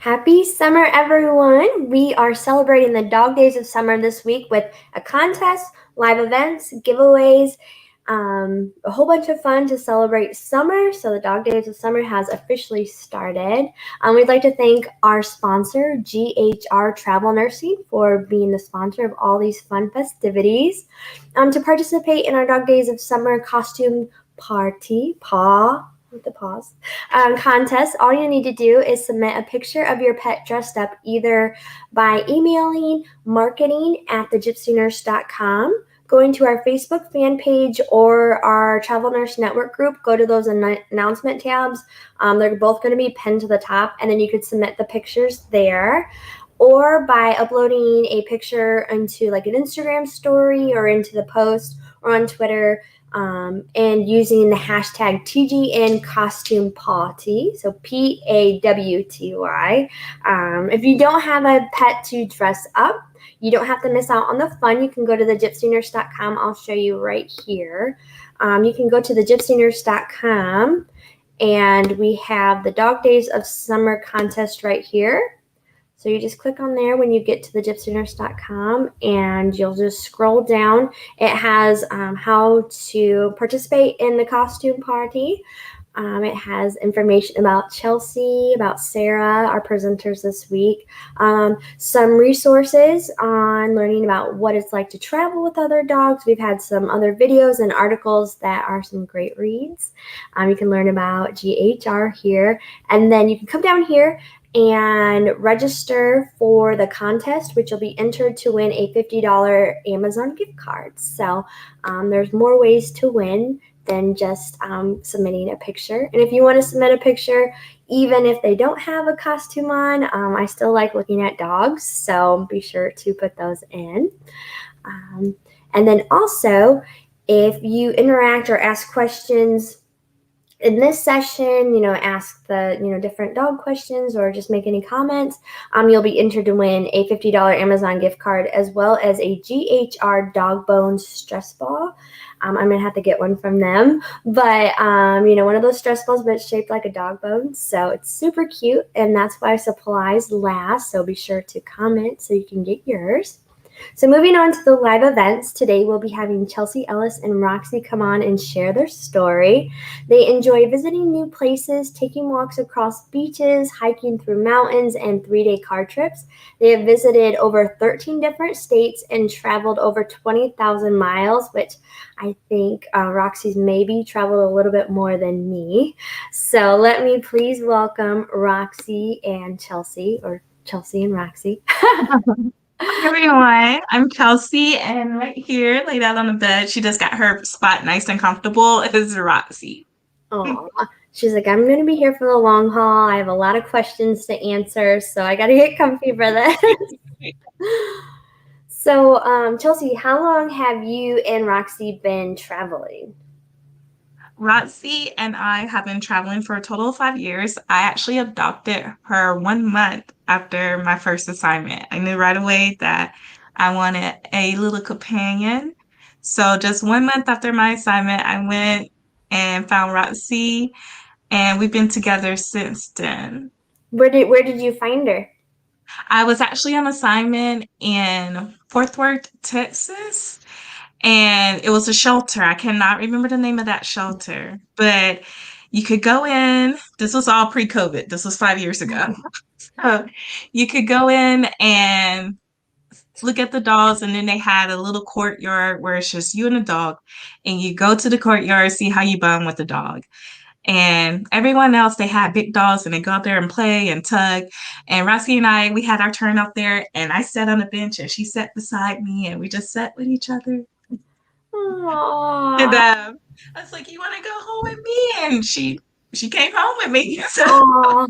Happy summer, everyone! We are celebrating the Dog Days of Summer this week with a contest, live events, giveaways, a whole bunch of fun to celebrate summer. So the Dog Days of Summer has officially started. We'd like to thank our sponsor, GHR Travel Nursing, for being the sponsor of all these fun festivities. To participate in our Dog Days of Summer costume party, contest, all you need to do is submit a picture of your pet dressed up either by emailing marketing@thegypsynurse.com, going to our Facebook fan page or our Travel Nurse Network group. Go to those announcement tabs. They're both going to be pinned to the top, and then you could submit the pictures there. Or by uploading a picture into like an Instagram story or into the post or on Twitter, and using the hashtag TGN costume party, so PAWTY. If you don't have a pet to dress up, you don't have to miss out on the fun. You can go to thegypsynurse.com. I'll show you right here. You can go to thegypsynurse.com, and we have the Dog Days of Summer contest right here. So you just click on there when you get to thegypsynurse.com, and you'll just scroll down. It has how to participate in the costume party. It has information about Chelsie, about Sarah, our presenters this week, some resources on learning about what it's like to travel with other dogs. We've had some other videos and articles that are some great reads. You can learn about GHR here, and then you can come down here and register for the contest, which will be entered to win a $50 Amazon gift card. So there's more ways to win than just submitting a picture. And if you want to submit a picture, even if they don't have a costume on, I still like looking at dogs, so be sure to put those in. And then also, if you interact or ask questions in this session, ask the, different dog questions or just make any comments, you'll be entered to win a $50 Amazon gift card as well as a GHR Dog Bones stress ball. I'm going to have to get one from them, but, one of those stress balls, but it's shaped like a dog bone. So it's super cute, and that's why supplies last. So be sure to comment so you can get yours. So moving on to the live events, today we'll be having Chelsie Ellis and Roxie come on and share their story. They enjoy visiting new places, taking walks across beaches, hiking through mountains, and 3-day car trips. They have visited over 13 different states and traveled over 20,000 miles, which I think Roxie's maybe traveled a little bit more than me. So let me please welcome Roxie and Chelsie, or Chelsie and Roxie. Hi everyone, I'm Chelsie, and right here, laid out on the bed, she just got her spot nice and comfortable, is Roxie. Aw. She's like, I'm going to be here for the long haul. I have a lot of questions to answer, so I got to get comfy for this. So, Chelsie, how long have you and Roxie been traveling? Roxie and I have been traveling for a total of 5 years. I actually adopted her 1 month after my first assignment. I knew right away that I wanted a little companion. So just 1 month after my assignment, I went and found Roxie, and we've been together since then. Where did you find her? I was actually on assignment in Fort Worth, Texas, and it was a shelter. I cannot remember the name of that shelter, but you could go in. This was all pre-COVID. This was 5 years ago. So you could go in and look at the dogs, and then they had a little courtyard where it's just you and the dog, and you go to the courtyard, see how you bond with the dog. And everyone else, they had big dogs and they go out there and play and tug. And Roxie and I, we had our turn out there, and I sat on a bench and she sat beside me, and we just sat with each other. And Aww. I was like, "You want to go home with me?" And she came home with me. So Aww.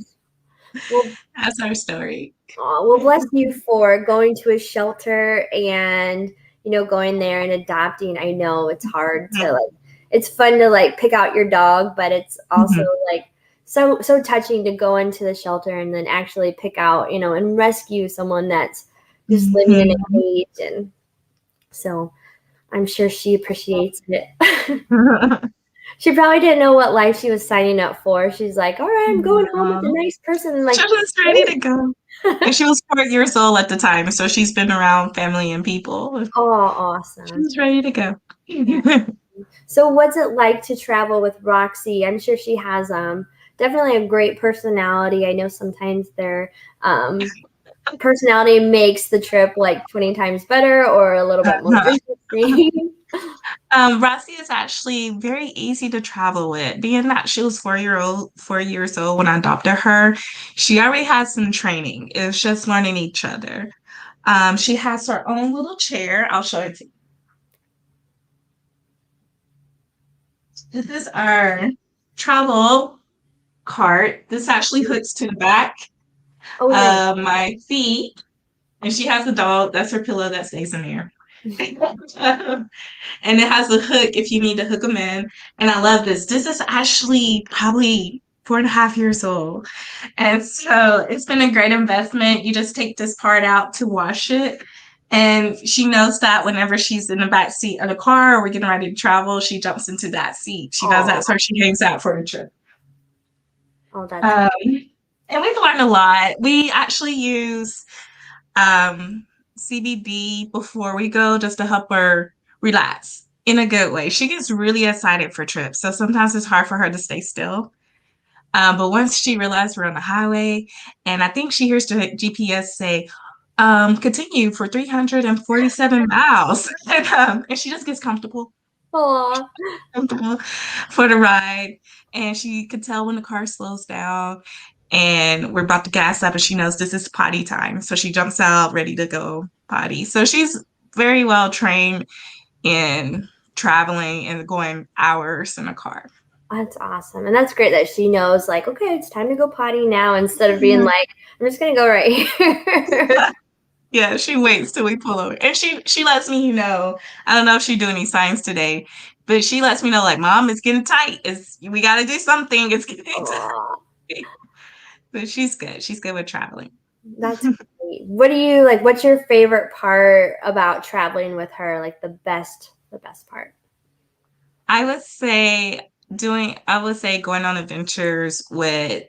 Well, that's our story. well, bless you for going to a shelter and, going there and adopting. I know it's hard to it's fun to pick out your dog, but it's also so touching to go into the shelter and then actually pick out, and rescue someone that's just living in a cage. And so I'm sure she appreciates it. She probably didn't know what life she was signing up for. She's like, all right, I'm going home with a No. nice person. I'm like, She was ready to go. And she was 4 years old at the time, so she's been around family and people. oh, She awesome. was ready to go. So what's it like to travel with Roxie? I'm sure she has definitely a great personality. I know sometimes their personality makes the trip like 20 times better or a little bit more interesting. Roxy is actually very easy to travel with. Being that she was 4 years old when I adopted her, she already has some training. It's just learning each other. She has her own little chair. I'll show it to you. This is our travel cart. This actually hooks to the back Oh, nice. of my feet. And she has a dog. That's her pillow that stays in there. And it has a hook if you need to hook them in. And I love this. This is actually probably 4.5 years old. And so it's been a great investment. You just take this part out to wash it. And she knows that whenever she's in the back seat of the car or we're getting ready to travel, she jumps into that seat. She knows Oh, that's where she hangs out for the trip. oh, that's Um, and we've learned a lot. We actually use CBD before we go just to help her relax in a good way. She gets really excited for trips, so sometimes it's hard for her to stay still. But once she realizes we're on the highway, and I think she hears the GPS say, continue for 347 miles. And she just gets oh, comfortable for the ride. And she could tell when the car slows down and we're about to gas up and she knows this is potty time. So she jumps out ready to go potty. So she's very well trained in traveling and going hours in a car. that's awesome. And that's great that she knows, like, okay, it's time to go potty now instead of being like, I'm just going to go right here. Yeah, she waits till we pull over. And she lets me know. I don't know if she do any signs today, but she lets me know like, Mom, it's getting tight. We gotta do something. It's getting Aw, tight. But she's good. She's good with traveling. that's great. What do you like? What's your favorite part about traveling with her? Like the best part. I would say going on adventures with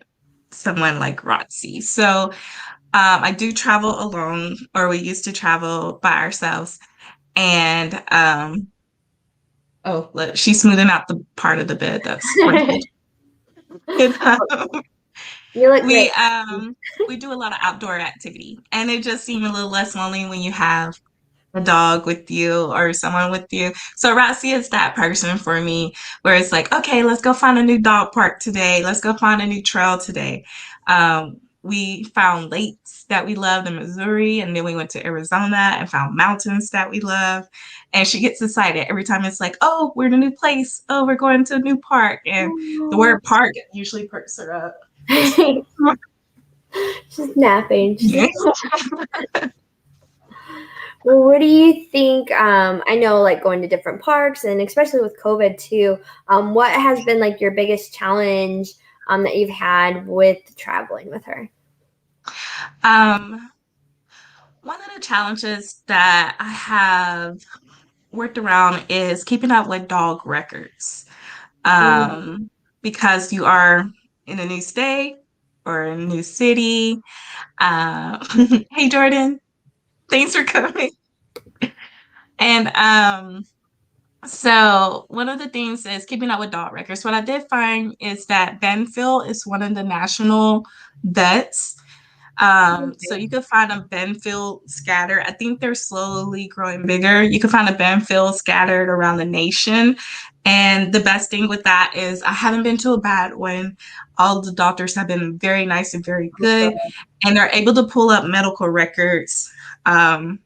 someone like Roxy. So I do travel alone, or we used to travel by ourselves. And oh, look, she's smoothing out the part of the bed that's wrinkled. And, You look great. we we do a lot of outdoor activity, and it just seems a little less lonely when you have a dog with you or someone with you. So Roxy is that person for me where it's like, okay, let's go find a new dog park today. Let's go find a new trail today. We found lakes that we loved in Missouri, and then we went to Arizona and found mountains that we love. And she gets excited every time it's like, oh, we're in a new place. Oh, we're going to a new park. And the Aw. word park usually perks her up. She's napping. She's Yeah. well, what do you think? I know, like going to different parks, and especially with COVID too. What has been like your biggest challenge that you've had with traveling with her? Um, One of the challenges that I have worked around is keeping up with dog records. Mm. Because you are in a new state or a new city. Hey, Jordan, thanks for coming. And so one of the things is keeping up with dog records. What I did find is that Benfield is one of the national vets. So you can find a Benfield scattered. I think they're slowly growing bigger. You can find a Benfield scattered around the nation. And the best thing with that is I haven't been to a bad one. All the doctors have been very nice and very good. And they're able to pull up medical records from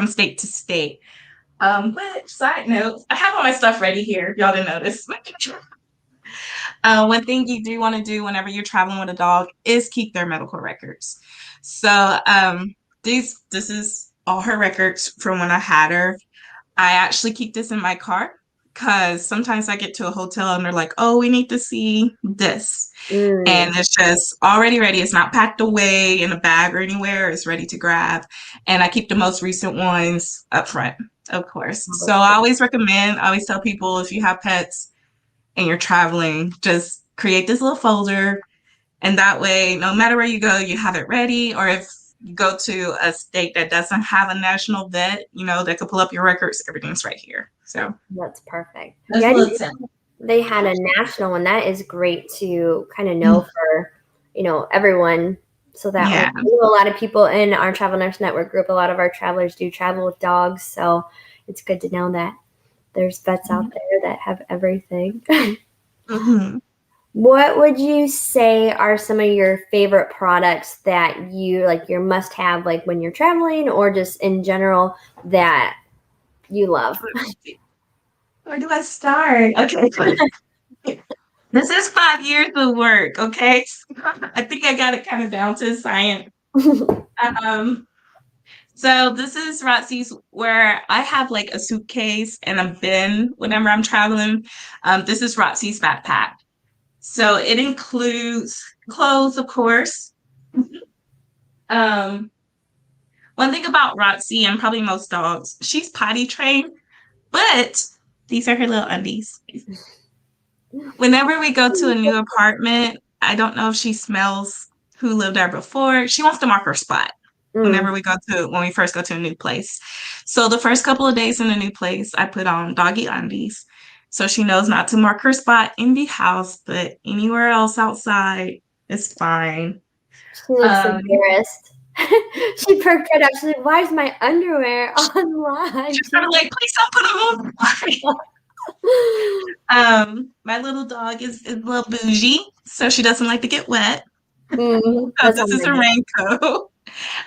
state to state. But side note, I have all my stuff ready here. Y'all didn't notice. One thing you do want to do whenever you're traveling with a dog is keep their medical records. So this is all her records from when I had her. I actually keep this in my car because sometimes I get to a hotel and they're like, "Oh, we need to see this," Mm. and it's just already ready. It's not packed away in a bag or anywhere. It's ready to grab, and I keep the most recent ones up front Of course. Oh, So that's I great. always recommend, I always tell people if you have pets and you're traveling, just create this little folder. And that way, no matter where you go, you have it ready. Or if you go to a state that doesn't have a national vet, that could pull up your records, everything's right here. So That's perfect. that's Yeah, a I little didn't tip. know they had a national one. That is great to kind of know Mm, for, everyone. So that way, yeah. I know a lot of people in our Travel Nurse Network group, a lot of our travelers do travel with dogs. So it's good to know that there's vets out there that have everything. Hmm. What would you say are some of your favorite products that you like your must have like when you're traveling or just in general that you love? Where do I start? Okay. This is 5 years of work, okay? I think I got it kind of down to a science. Um, so this is Roxie's where I have like a suitcase and a bin whenever I'm traveling. This is Roxie's backpack. So it includes clothes, of course. Um, One thing about Roxy and probably most dogs, she's potty trained, but these are her little undies. Whenever we go to a new apartment, I don't know if she smells who lived there before. She wants to mark her spot Mm. when we first go to a new place. So the first couple of days in the new place, I put on doggy undies. So she knows not to mark her spot in the house, but anywhere else outside is fine. She looks Um, embarrassed. She perked right up. She's like, "Why is my underwear online?" she's kind of like, please don't put them on. My little dog is a little bougie, so she doesn't like to get wet. So That's this on is a my raincoat.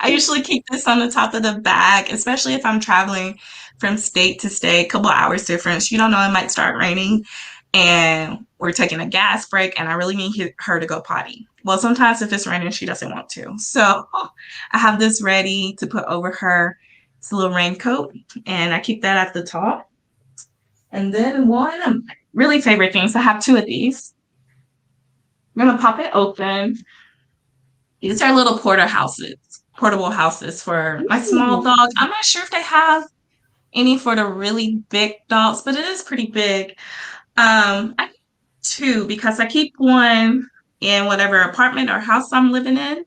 I usually keep this on the top of the bag, especially if I'm traveling from state to state, a couple hours difference. You don't know, it might start raining and we're taking a gas break and I really need her to go potty. Well, sometimes if it's raining, she doesn't want to. So I have this ready to put over her. It's a little raincoat and I keep that at the top. And then one of my really favorite things, I have two of these. I'm gonna pop it open. These are little portable houses for my small Ooh. dog. I'm not sure if they have any for the really big dogs, but it is pretty big. I keep two because I keep one in whatever apartment or house I'm living in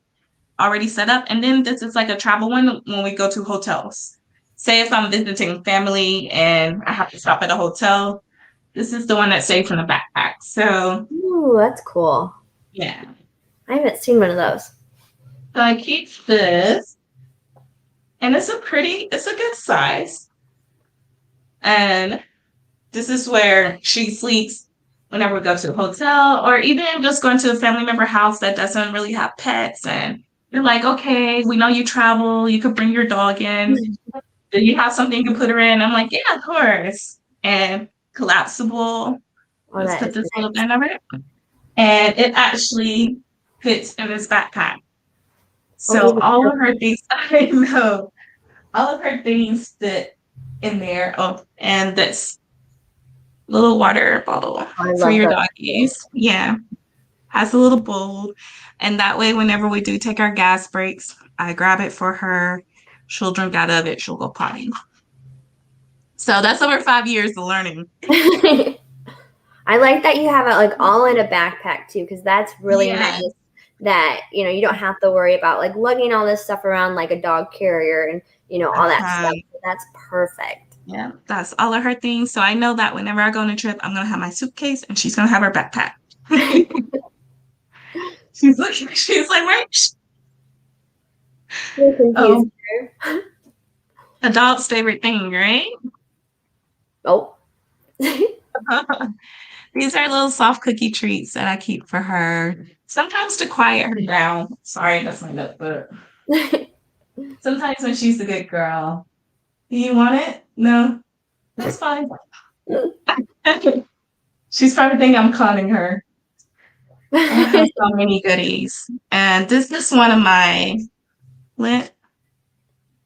already set up, and then this is like a travel one when we go to hotels. Say if I'm visiting family and I have to stop at a hotel, this is the one that stays in the backpack. So Ooh, that's cool. yeah. I haven't seen one of those. So I keep this, and it's a good size. And this is where she sleeps whenever we go to a hotel or even just going to a family member house that doesn't really have pets. And you're like, okay, we know you travel, you could bring your dog in. Do you have something you can put her in? I'm like, yeah, of course. And collapsible. Oh, Let's that put is this little nice. band over it. And it actually fits in this backpack. Oh, So even all of her things, I know, all of her things fit in there. Oh, and this little water bottle I for love your those too. doggies. Yeah, has a little bowl. And that way, whenever we do take our gas breaks, I grab it for her. She'll drink out of it. She'll go potty. So that's over 5 years of learning. I like that you have it like all in a backpack too, because that's really Yeah. nice. That you don't have to worry about like lugging all this stuff around like a dog carrier and all that stuff. So that's perfect. Yeah, that's all of her things. So I know that whenever I go on a trip, I'm gonna have my suitcase and she's gonna have her backpack. She's like, right? You're confused. Oh, a dog's favorite thing, right? Oh. These are little soft cookie treats that I keep for her. Sometimes to quiet her down. Sorry, that's my notebook. Sometimes when she's a good girl. Do you want it? No? That's fine. She's probably thinking I'm conning her. I have so many goodies. And this is one of my lint.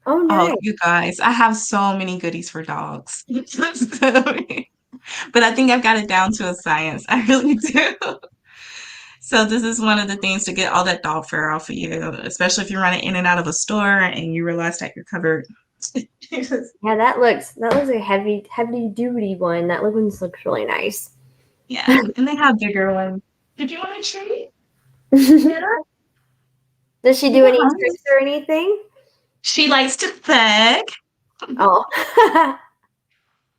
Oh, Oh, nice. you guys, I have so many goodies for dogs. But I think I've got it down to a science. I really do. So this is one of the things to get all that dog fur off of you, especially if you're running in and out of a store and you realize that you're covered Yeah, that looks like a heavy duty one. That one looks really nice. Yeah, and they have bigger ones. Did you want a treat? Does she do any tricks or anything? She likes to beg. Oh.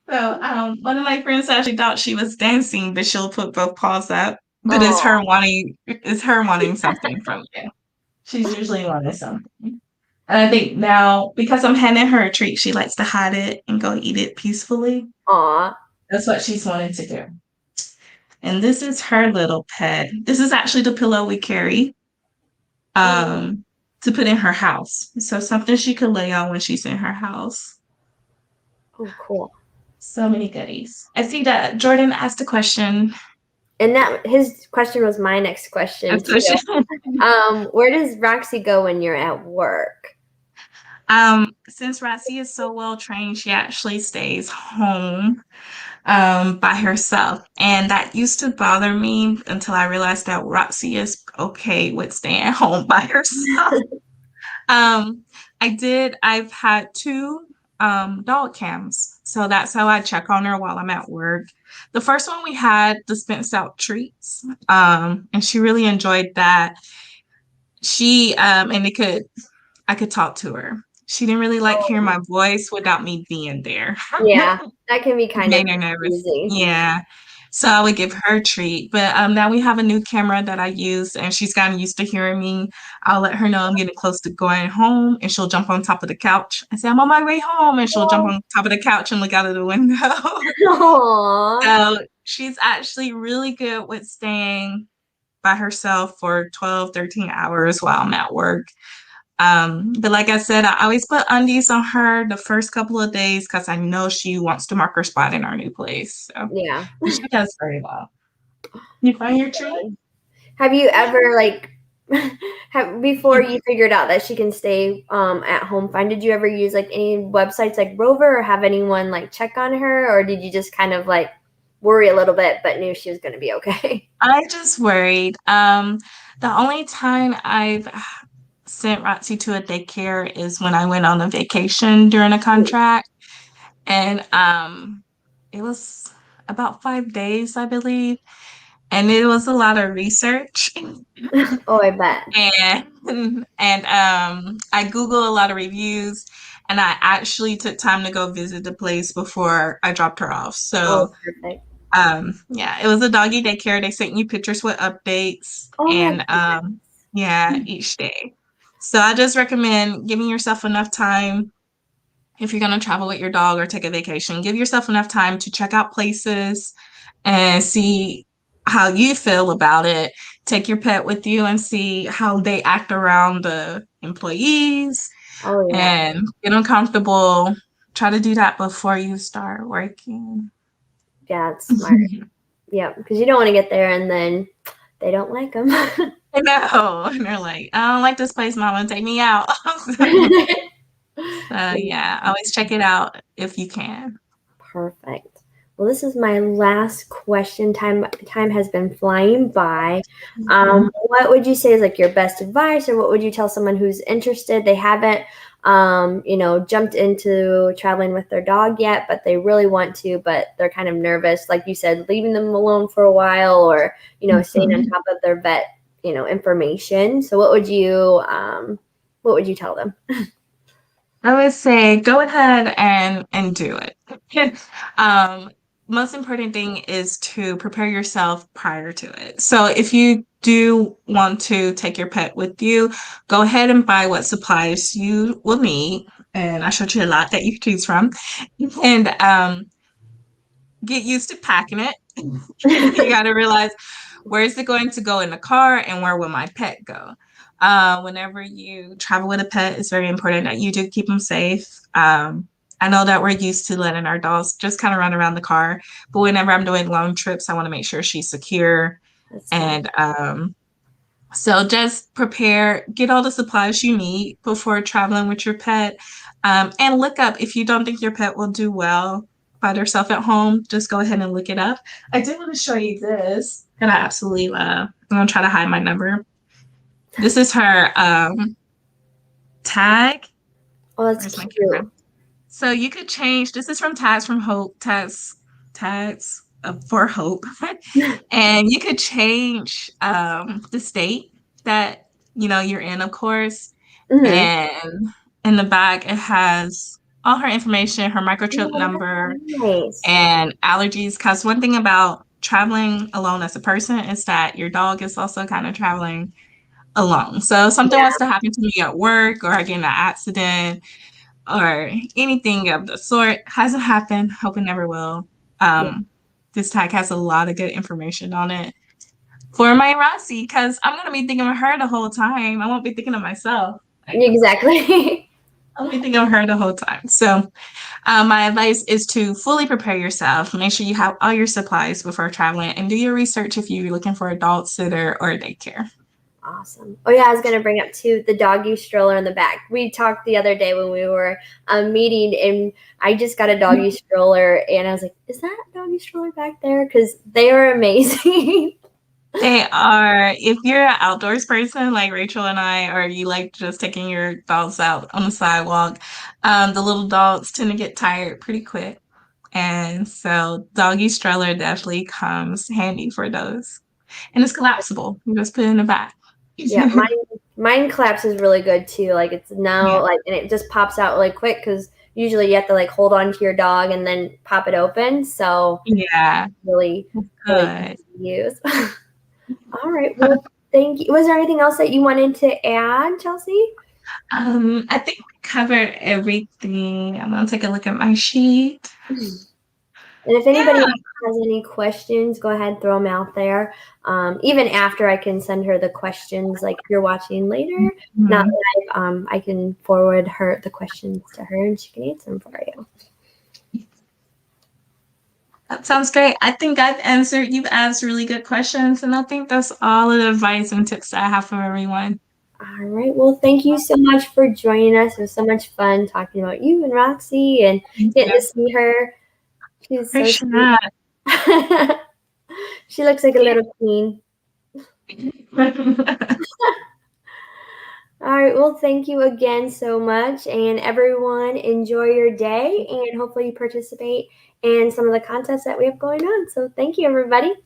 So, one of my friends actually thought she was dancing, but she'll put both paws up. But Oh. it's her wanting something from you. She's usually wanting something. And I think now, because I'm handing her a treat, she likes to hide it and go eat it peacefully. Aw. That's what she's wanted to do. And this is her little pet. This is actually the pillow we carry to put in her house. So something she could lay on when she's in her house. Oh, cool. So many goodies. I see that Jordan asked a question. And that his question was my next question too. Where does Roxy go when you're at work? Since Roxy is so well trained, she actually stays home by herself. And that used to bother me until I realized that Roxy is okay with staying home by herself. I've had two dog cams. So that's how I check on her while I'm at work. The first one we had dispensed out treats. And she really enjoyed that. I could talk to her. She didn't really like hearing my voice without me being there. Yeah, that can be kind of Made her nervous. confusing. Yeah. So I would give her a treat. But now we have a new camera that I use, and she's gotten used to hearing me. I'll let her know I'm getting close to going home, and she'll jump on top of the couch. I say, I'm on my way home, and she'll jump on top of the couch and look out of the window. Aww. So she's actually really good with staying by herself for 12, 13 hours while I'm at work. But like I said, I always put undies on her the first couple of days because I know she wants to mark her spot in our new place. So Yeah. she does very well. You find your treat? Have you ever before you figured out that she can stay at home fine, did you ever use like any websites like Rover or have anyone like check on her, or did you just kind of like worry a little bit but knew she was going to be okay? I just worried. The only time I've sent Roxy to a daycare is when I went on a vacation during a contract. And it was about 5 days, I believe. And it was a lot of research. Oh, I bet. And I Googled a lot of reviews, and I actually took time to go visit the place before I dropped her off. Oh, So perfect. yeah, it was a doggy daycare. They sent you pictures with updates Oh, and that's yeah, each day. So I just recommend giving yourself enough time if you're going to travel with your dog or take a vacation. Give yourself enough time to check out places and see how you feel about it. Take your pet with you and see how they act around the employees Oh, yeah. and get them comfortable. Try to do that before you start working. Yeah, it's smart. Yeah, because you don't want to get there and then they don't like them. I know. And they're like, I don't like this place, Mama. Take me out. So yeah, always check it out if you can. Perfect. Well, this is my last question. Time has been flying by. What would you say is like your best advice, or what would you tell someone who's interested? They haven't, jumped into traveling with their dog yet, but they really want to, but they're kind of nervous. Like you said, leaving them alone for a while, or staying on top of their vet, information. So, what would you tell them? I would say go ahead and do it. um, Most important thing is to prepare yourself prior to it. So if you do want to take your pet with you, go ahead and buy what supplies you will need. And I showed you a lot that you can choose from. And get used to packing it. You got to realize, where is it going to go in the car, and where will my pet go? Whenever you travel with a pet, it's very important that you do keep them safe. I know that we're used to letting our dogs just kind of run around the car, but whenever I'm doing long trips, I want to make sure she's secure. And so just prepare, get all the supplies you need before traveling with your pet. And look up if you don't think your pet will do well by herself at home, just go ahead and look it up. I did want to show you this, and I absolutely love. I'm gonna try to hide my number. This is her tag. Oh, that's Where's my cute. camera? So you could change. This is from Tags from Hope. Tags for Hope, and you could change the state that you're in, of course. Hmm. And in the back, it has all her information, her microchip Oh, number, that's nice. and allergies. Because one thing about traveling alone as a person is that your dog is also kind of traveling alone. So if something Yeah, was to happen to me at work, or I get in an accident, or anything of the sort, hasn't happened, hope it never will. yeah, This tag has a lot of good information on it for my Roxie, because I'm gonna be thinking of her the whole time. I won't be thinking of myself. exactly. I'll be thinking of her the whole time. So my advice is to fully prepare yourself. Make sure you have all your supplies before traveling, and do your research if you're looking for a dog sitter or a daycare. Awesome. Oh yeah, I was gonna bring up too the doggy stroller in the back. We talked the other day when we were meeting, and I just got a doggy stroller, and I was like, "Is that a doggy stroller back there?" Because they are amazing. They are, if you're an outdoors person like Rachel and I, or you like just taking your dogs out on the sidewalk, the little dogs tend to get tired pretty quick. And so doggy stroller definitely comes handy for those. And it's collapsible. You just put it in the back. Yeah, mine collapses really good too. Like it's now Yeah. like, and it just pops out really quick because usually you have to like hold on to your dog and then pop it open. So Yeah. really, really Good. easy to use. All right. Well, thank you. Was there anything else that you wanted to add, Chelsea? I think we covered everything. I'm gonna take a look at my sheet. And if anybody Yeah. else has any questions, go ahead, throw them out there. Even after I can send her the questions, like if you're watching later, not Mhm. live, I can forward her the questions to her and she can answer them for you. That sounds great. I think you've asked really good questions, and I think that's all of the advice and tips that I have for everyone. All right. Well, thank you so much for joining us. It was so much fun talking about you and Roxie and Thank getting you. to see her. She's so Appreciate sweet. that. She looks like a little queen. All right. Well, thank you again so much. And everyone, enjoy your day and hopefully you participate in some of the contests that we have going on. So thank you, everybody.